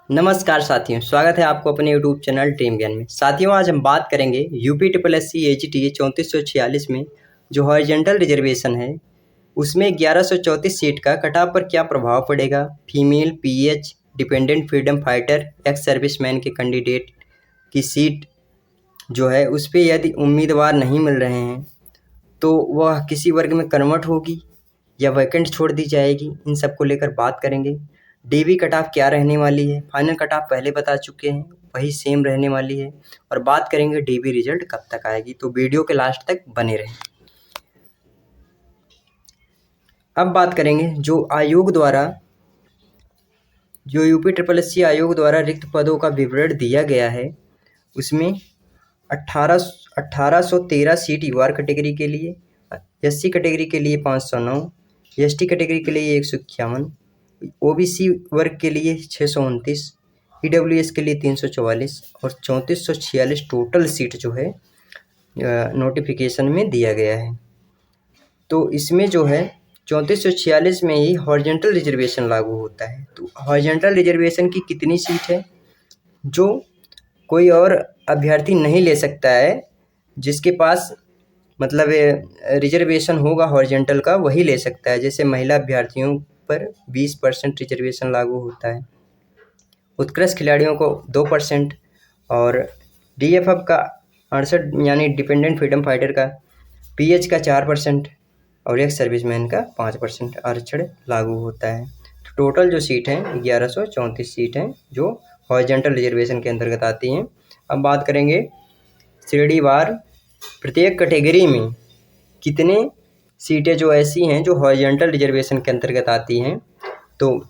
नमस्कार साथियों, स्वागत है आपको अपने यूट्यूब चैनल ड्रीम ज्ञान में। साथियों, आज हम बात करेंगे UP triple S C AGTA 3446 में जो हॉरिजॉन्टल रिजर्वेशन है उसमें 1134 सीट का कट ऑफ पर क्या प्रभाव पड़ेगा। Female PH dependent freedom fighter ex serviceman के कैंडिडेट की सीट जो है उस पर यदि उम्मीदवार नहीं मिल रहे हैं तो वह किसी वर्ग में कन्वर्ट होगी या वैकेंट छोड़ दी जाएगी। इन सब को लेकर बात करेंगे। DV कट ऑफ क्या रहने वाली है, फाइनल कट ऑफ पहले बता चुके हैं, वही सेम रहने वाली है। और बात करेंगे DV रिजल्ट कब तक आएगी, तो वीडियो के लास्ट तक बने रहें। अब बात करेंगे जो यूपी ट्रिपल एस सी आयोग द्वारा रिक्त पदों का विवरण दिया गया है उसमें 1813 सीट UR कैटेगरी के लिए, SC कैटेगरी के लिए 509, ST कैटेगरी के लिए 151, OBC वर्ग के लिए 629, EWS के लिए 344 और 3446 टोटल सीट जो है नोटिफिकेशन में दिया गया है। तो इसमें जो है 3446 में ही हॉरिजॉन्टल रिजर्वेशन लागू होता है। तो हॉरिजॉन्टल रिजर्वेशन की कितनी सीट है जो कोई और अभ्यर्थी नहीं ले सकता है, जिसके पास मतलब रिजर्वेशन होगा हॉरिजॉन्टल का वही ले सकता है। जैसे महिला अभ्यर्थियों पर 20% रिजर्वेशन लागू होता है, उत्कृष्ट खिलाड़ियों को 2% और DFF का 68 यानी डिपेंडेंट फ्रीडम फाइटर का, PH का 4% और एक्स सर्विसमैन का 5% आरक्षण लागू होता है। तो टोटल जो सीट हैं 1134 सीट हैं जो हॉरिजॉन्टल रिजर्वेशन के अंतर्गत आती हैं। अब बात करेंगे श्रेणीवार प्रत्येक कैटेगरी में कितने सीटें जो ऐसी हैं जो हॉरिजॉन्टल रिजर्वेशन के अंतर्गत आती हैं। तो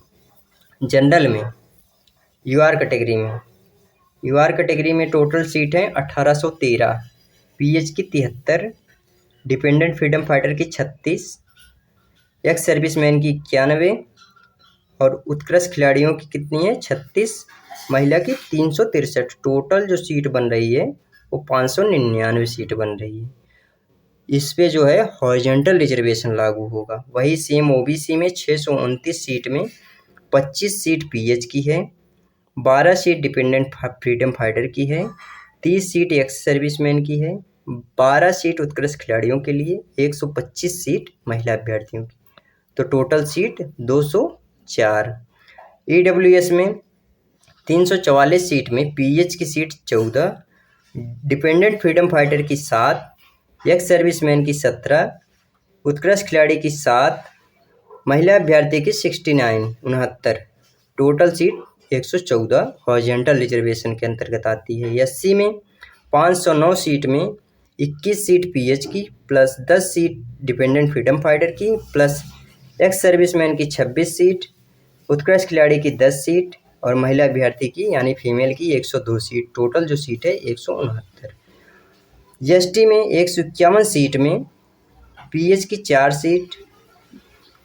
जनरल में UR कैटेगरी में टोटल सीट हैं 1813, PH की 73, डिपेंडेंट फ्रीडम फाइटर की 36, एक्स सर्विसमैन की 91 और उत्कृष्ट खिलाड़ियों की कितनी है 36, महिला की 363। टोटल जो सीट बन रही है वो 599 सीट बन रही है। इस पे जो है हॉरिजॉन्टल रिजर्वेशन लागू होगा। वही सेम OBC में 629 सीट में 25 सीट PH की है, 12 सीट डिपेंडेंट फ्रीडम फाइटर की है, 30 सीट एक्स सर्विसमैन की है, 12 सीट उत्कृष्ट खिलाड़ियों के लिए, 125 सीट महिला अभ्यर्थियों की। तो टोटल सीट 204। EWS में 344 सीट में PH की सीट 14, डिपेंडेंट फ्रीडम फाइटर की 7, एक्स सर्विसमैन की 17, उत्कृष्ट खिलाड़ी की 7, महिला अभ्यर्थी की 69। टोटल सीट 114 हॉरिजॉन्टल रिजर्वेशन के अंतर्गत आती है। SC में 509 सीट में 21 सीट PH की plus 10 seat dependent freedom fighter की प्लस एक्स सर्विसमैन की 26 सीट, उत्कृष्ट खिलाड़ी की 10 सीट और महिला अभ्यर्थी की यानी फीमेल की 102 सीट। टोटल जो सीट है 169। ST में 151 सीट में PH की 4 सीट,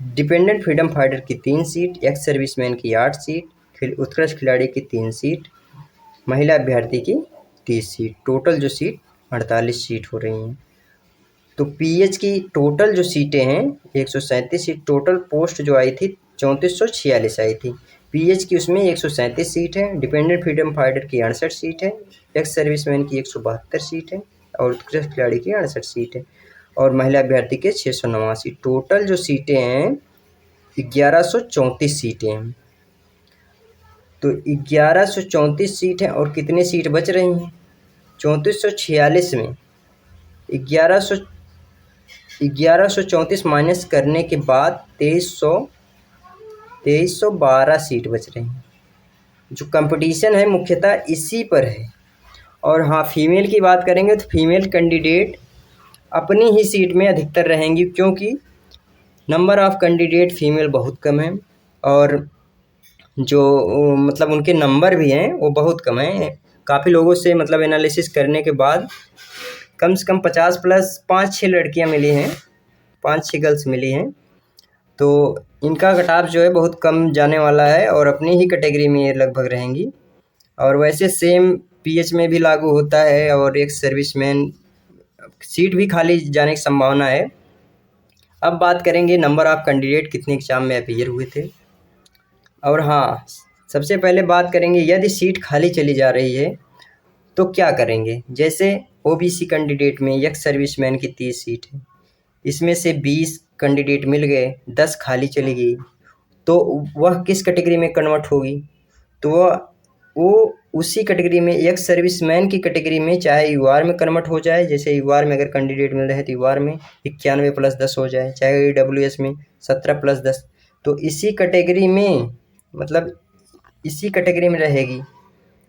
डिपेंडेंट फ्रीडम फाइटर की 3 सीट, एक्स सर्विसमैन की 8 सीट, उत्कृष्ट खिलाड़ी की 3 सीट, महिला अभ्यर्थी की 30 सीट। टोटल जो सीट 48 सीट हो रही हैं। तो PH की टोटल जो सीटें हैं 137 सीट। टोटल पोस्ट जो आई थी 3446 आई थी। PH की उसमें 137 सीट है, डिपेंडेंट फ्रीडम फाइटर की 68 सीट है, एक्स सर्विसमैन की 172 सीट है और उत्कृष्ट खिलाड़ी की 68 सीट है और महिला अभ्यर्थी के 689। टोटल जो सीटें हैं 1134 सीटें हैं। तो 1134 सीट हैं और कितनी सीट बच रही हैं 3446 में 1134 माइनस करने के बाद 2312 सीट बच रही हैं। जो कंपटीशन है मुख्यतः इसी पर है। और हाँ, फीमेल की बात करेंगे तो फीमेल कैंडिडेट अपनी ही सीट में अधिकतर रहेंगी, क्योंकि नंबर ऑफ़ कैंडिडेट फीमेल बहुत कम है और जो मतलब उनके नंबर भी हैं वो बहुत कम हैं। काफ़ी लोगों से मतलब एनालिसिस करने के बाद कम से कम 50 प्लस 5-6 लड़कियां मिली हैं, 5-6 गर्ल्स मिली हैं। तो इनका कट ऑफ जो है बहुत कम जाने वाला है और अपनी ही कैटेगरी में ये लगभग रहेंगी। और वैसे सेम PH में भी लागू होता है और एक सर्विसमैन सीट भी खाली जाने की संभावना है। अब बात करेंगे नंबर ऑफ़ कैंडिडेट कितने एग्जाम में अपीयर हुए थे। और हाँ, सबसे पहले बात करेंगे यदि सीट खाली चली जा रही है तो क्या करेंगे। जैसे ओबीसी कैंडिडेट में एक्स सर्विसमैन की 30 सीट है, इसमें से 20 कैंडिडेट मिल गए, 10 खाली चली गई, तो वह किस कैटेगरी में कन्वर्ट होगी। तो वो उसी कैटेगरी में एक्स सर्विसमैन की कैटेगरी में चाहे यूआर में कन्वर्ट हो जाए, जैसे यूआर में अगर कैंडिडेट मिल रहे हैं तो यूआर में 91 + 10 हो जाए, चाहे ईडब्ल्यूएस में 17 + 10, तो इसी कैटेगरी में मतलब इसी कैटेगरी में रहेगी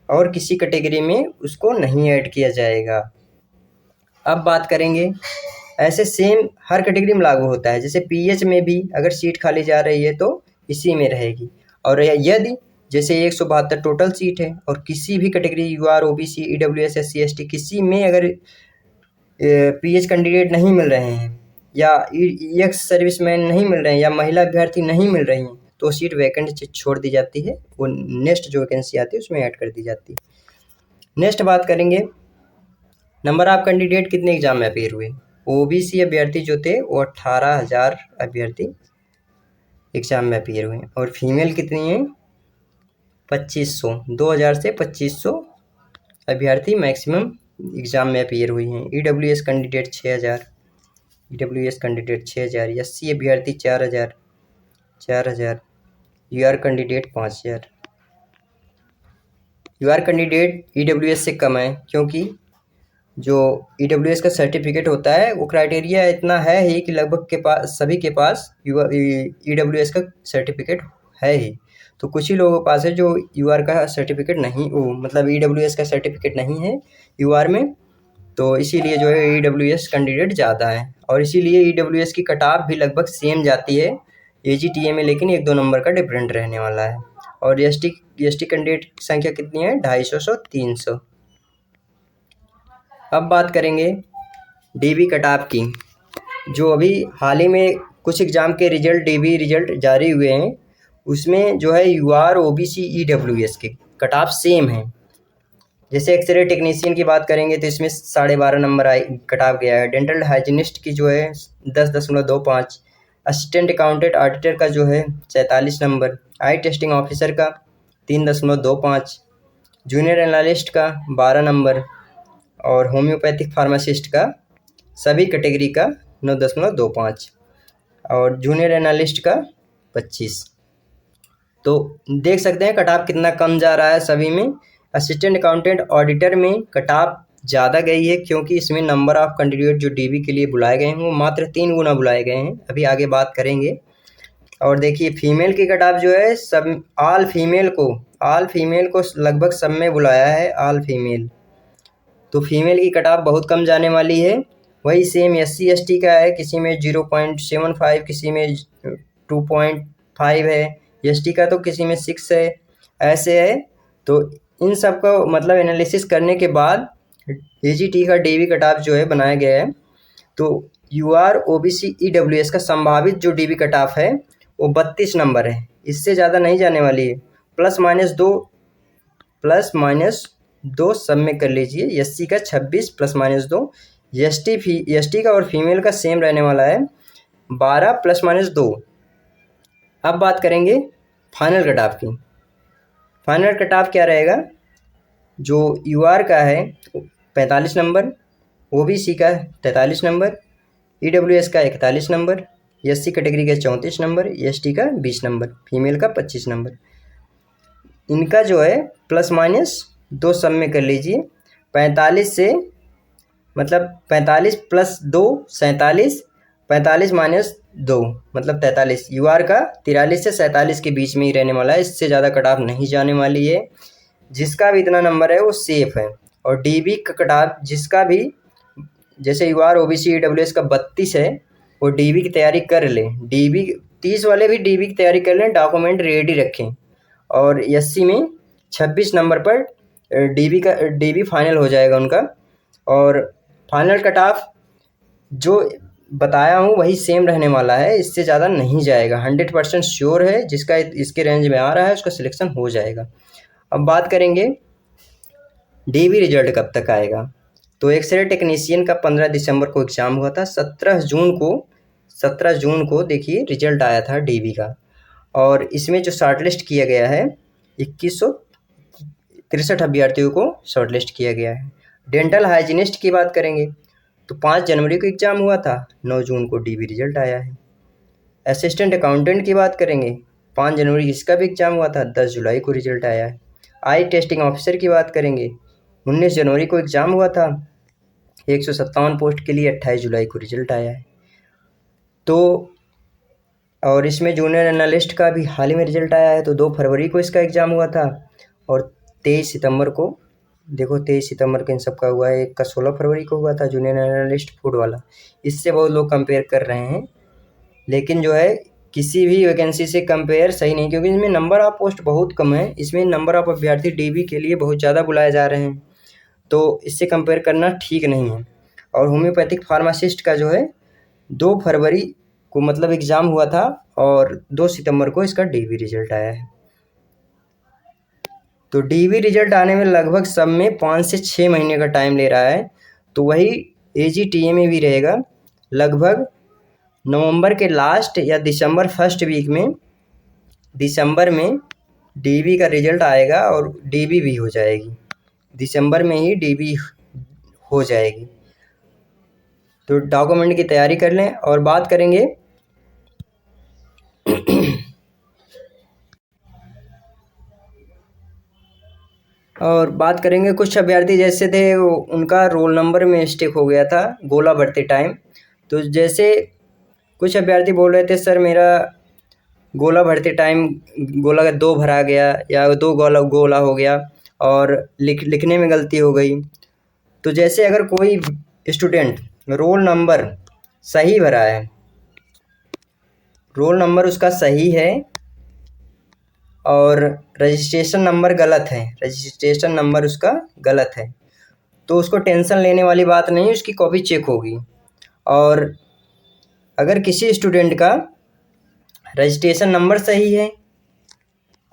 और किसी कैटेगरी में उसको नहीं ऐड किया जाएगा। अब बात करेंगे ऐसे सेम हर कैटेगरी में लागू होता है। जैसे पीएच में भी अगर सीट खाली जा रही है तो इसी में रहेगी, और यदि जैसे 172 टोटल सीट है और किसी भी category UR, OBC, EWS, SC, ST किसी में अगर पीएच कैंडिडेट नहीं मिल रहे हैं या एक्स सर्विसमैन नहीं मिल रहे हैं या महिला अभ्यर्थी नहीं मिल रही हैं तो सीट वैकेंट छोड़ दी जाती है, वो नेक्स्ट जो वैकेंसी आती है उसमें ऐड कर दी जाती है। नेक्स्ट बात करेंगे नंबर ऑफ कैंडिडेट कितने एग्जाम में अपीयर हुए। ओबीसी अभ्यर्थी जो थे वो 18,000 अभ्यर्थी एग्जाम में अपीयर हुए और फीमेल कितनी है 2500, 2000 से 2500 अभ्यर्थी मैक्सिमम एग्जाम में अपीयर हुई हैं। EWS candidate 6000, EWS candidate 6000, SC अभ्यर्थी 4000, UR candidate 5000। UR candidate EWS से कम है क्योंकि जो ईडब्ल्यूएस का सर्टिफिकेट होता है वो क्राइटेरिया इतना है ही कि लगभग के पास सभी के पास ईडब्ल्यूएस का सर्टिफिकेट है ही, तो कुछ ही लोगों के पास है जो यूआर का सर्टिफिकेट नहीं, वो मतलब ईडब्ल्यूएस का सर्टिफिकेट नहीं है यूआर में, तो इसीलिए जो है ईडब्ल्यूएस कैंडिडेट ज़्यादा है और इसीलिए ईडब्ल्यूएस की कट ऑफ भी लगभग सेम जाती है एजीटीए में, लेकिन 1-2 नंबर का डिफरेंट रहने वाला है। और एसटी कैंडिडेट की संख्या कितनी है 250 से 300। अब बात करेंगे डीबी कट ऑफ की। जो अभी हाल ही में कुछ एग्ज़ाम के रिजल्ट डीबी रिजल्ट जारी हुए हैं उसमें जो है यूआर, ओबीसी, ईडब्ल्यूएस के कट ऑफ सेम है। जैसे एक्सरे टेक्नीशियन की बात करेंगे तो इसमें 12.5 नंबर कट ऑफ गया है। डेंटल हाइजीनिस्ट की जो है 10.25, असिस्टेंट अकाउंटेंट ऑडिटर का जो है 47 नंबर, आई टेस्टिंग ऑफिसर का 3.25, जूनियर एनालिस्ट का 12 नंबर और होम्योपैथिक फार्मासिस्ट का सभी कैटेगरी का 9.25 और जूनियर एनालिस्ट का 25। तो देख सकते हैं कट ऑफ कितना कम जा रहा है सभी में। असिस्टेंट अकाउंटेंट ऑडिटर में कट ऑफ ज़्यादा गई है क्योंकि इसमें नंबर ऑफ कैंडिडेट जो डीबी के लिए बुलाए गए हैं वो मात्र 3 गुना बुलाए गए हैं, अभी आगे बात करेंगे। और देखिए फीमेल की कट ऑफ जो है सब ऑल फीमेल को लगभग सब में बुलाया है, ऑल फीमेल, तो फीमेल की कट ऑफ बहुत कम जाने वाली है। वही सेम एससी एसटी का है, किसी में 0.75, किसी में 2.5 है, एसटी का तो किसी में 6 है, ऐसे है। तो इन सब का मतलब एनालिसिस करने के बाद एजीटी का डीबी कट ऑफ जो है बनाया गया है। तो यूआर, ओबीसी, ईडब्ल्यूएस का संभावित जो डीबी कट ऑफ है वो 32 नंबर है, इससे ज़्यादा नहीं जाने वाली है। +- 2 सब में कर लीजिए। एससी का 26 +- 2, एसटी का और फीमेल का सेम रहने वाला है 12 +- 2। अब बात करेंगे फाइनल कट ऑफ की। फाइनल कट ऑफ क्या रहेगा, जो यूआर का है 45 नंबर, ओबीसी का 43 नंबर, ईडब्ल्यूएस का 41 नंबर, एससी कैटेगरी का 34 नंबर, एसटी का 20 नंबर, फीमेल का 25 नंबर। इनका जो है +- 2 सब में कर लीजिए। 45 से मतलब 45 + 2 47, 45 - 2 मतलब 43। यूआर का 43 से 47 के बीच में ही रहने वाला है, इससे ज़्यादा कट ऑफ नहीं जाने वाली है। जिसका भी इतना नंबर है वो सेफ है। और डीबी का कट ऑफ जिसका भी, जैसे यूआर, ओबीसी, ईडब्ल्यूएस का 32 है, वो डीबी की तैयारी कर लें। डीबी 30 वाले भी डीबी की तैयारी कर लें, डॉक्यूमेंट रेडी रखें। और एससी में 26 नंबर पर डीबी फाइनल हो जाएगा उनका। और फाइनल कट ऑफ जो बताया हूँ वही सेम रहने वाला है, इससे ज़्यादा नहीं जाएगा। 100% श्योर है, जिसका इसके रेंज में आ रहा है उसका सिलेक्शन हो जाएगा। अब बात करेंगे डीबी रिजल्ट कब तक आएगा। तो एक्सरे टेक्नीशियन का 15 दिसंबर को एग्ज़ाम हुआ था। 17 जून को देखिए रिजल्ट आया था डीबी का। और इसमें जो शॉर्टलिस्ट किया गया है 2163 अभ्यर्थियों को शॉर्टलिस्ट किया गया है। डेंटल हाइजीनिस्ट की बात करेंगे तो 5 जनवरी को एग्ज़ाम हुआ था, 9 जून को डीबी रिजल्ट आया है। असिस्टेंट अकाउंटेंट की बात करेंगे, 5 जनवरी इसका भी एग्ज़ाम हुआ था, 10 जुलाई को रिजल्ट आया है। आई टेस्टिंग ऑफिसर की बात करेंगे, 19 जनवरी को एग्ज़ाम हुआ था, 157 पोस्ट के लिए 28 जुलाई को रिजल्ट आया है। तो और इसमें जूनियर एनालिस्ट का भी हाल ही में रिजल्ट आया है, तो 2 फरवरी को इसका एग्ज़ाम हुआ था और 23 सितंबर को, देखो 23 सितंबर को इन सब का हुआ है। एक का 16 फरवरी को हुआ था जूनियर एनालिस्ट फूड वाला। इससे बहुत लोग कंपेयर कर रहे हैं, लेकिन जो है किसी भी वैकेंसी से कंपेयर सही नहीं, क्योंकि इसमें नंबर ऑफ पोस्ट बहुत कम है। इसमें नंबर ऑफ अभ्यर्थी डीबी के लिए बहुत ज़्यादा बुलाए जा रहे हैं, तो इससे कंपेयर करना ठीक नहीं है। और होम्योपैथिक फार्मासिस्ट का जो है 2 फरवरी को मतलब एग्ज़ाम हुआ था और 2 सितंबर को इसका डीबी रिजल्ट आया है। तो डीबी रिजल्ट आने में लगभग सब में 5 से 6 महीने का टाइम ले रहा है। तो वही एजीटीए में भी रहेगा, लगभग नवंबर के लास्ट या दिसंबर फर्स्ट वीक में, दिसंबर में डीबी का रिजल्ट आएगा और डीबी भी हो जाएगी। दिसंबर में ही डीबी हो जाएगी। तो डॉक्यूमेंट की तैयारी कर लें। और बात करेंगे कुछ अभ्यर्थी जैसे थे उनका रोल नंबर में मिस्टेक हो गया था गोला भरते टाइम। तो जैसे कुछ अभ्यर्थी बोल रहे थे सर मेरा गोला भरते टाइम गोला 2 भरा गया या 2 गोला हो गया और लिखने में गलती हो गई। तो जैसे अगर कोई स्टूडेंट रोल नंबर सही भरा है, रोल नंबर उसका सही है और रजिस्ट्रेशन नंबर गलत है, रजिस्ट्रेशन नंबर उसका गलत है, तो उसको टेंशन लेने वाली बात नहीं, उसकी कॉपी चेक होगी। और अगर किसी स्टूडेंट का रजिस्ट्रेशन नंबर सही है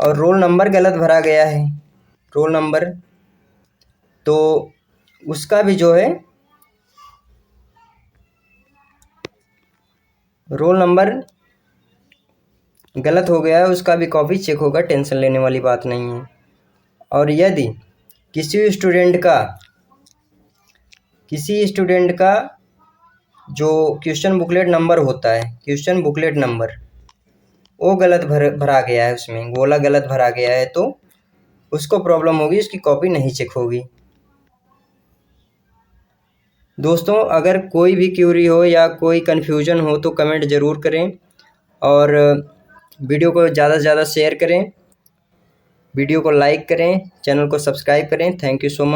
और रोल नंबर गलत भरा गया है, रोल नंबर, तो उसका भी जो है रोल नंबर गलत हो गया है, उसका भी कॉपी चेक होगा, टेंशन लेने वाली बात नहीं है। और यदि किसी स्टूडेंट का जो क्वेश्चन बुकलेट नंबर होता है, क्वेश्चन बुकलेट नंबर वो गलत भरा गया है, उसमें गोला गलत भरा गया है, तो उसको प्रॉब्लम होगी, उसकी कॉपी नहीं चेक होगी। दोस्तों अगर कोई भी क्यूरी हो या कोई कन्फ्यूजन हो तो कमेंट ज़रूर करें और वीडियो को ज़्यादा से ज़्यादा शेयर करें, वीडियो को लाइक करें, चैनल को सब्सक्राइब करें। Thank you so much.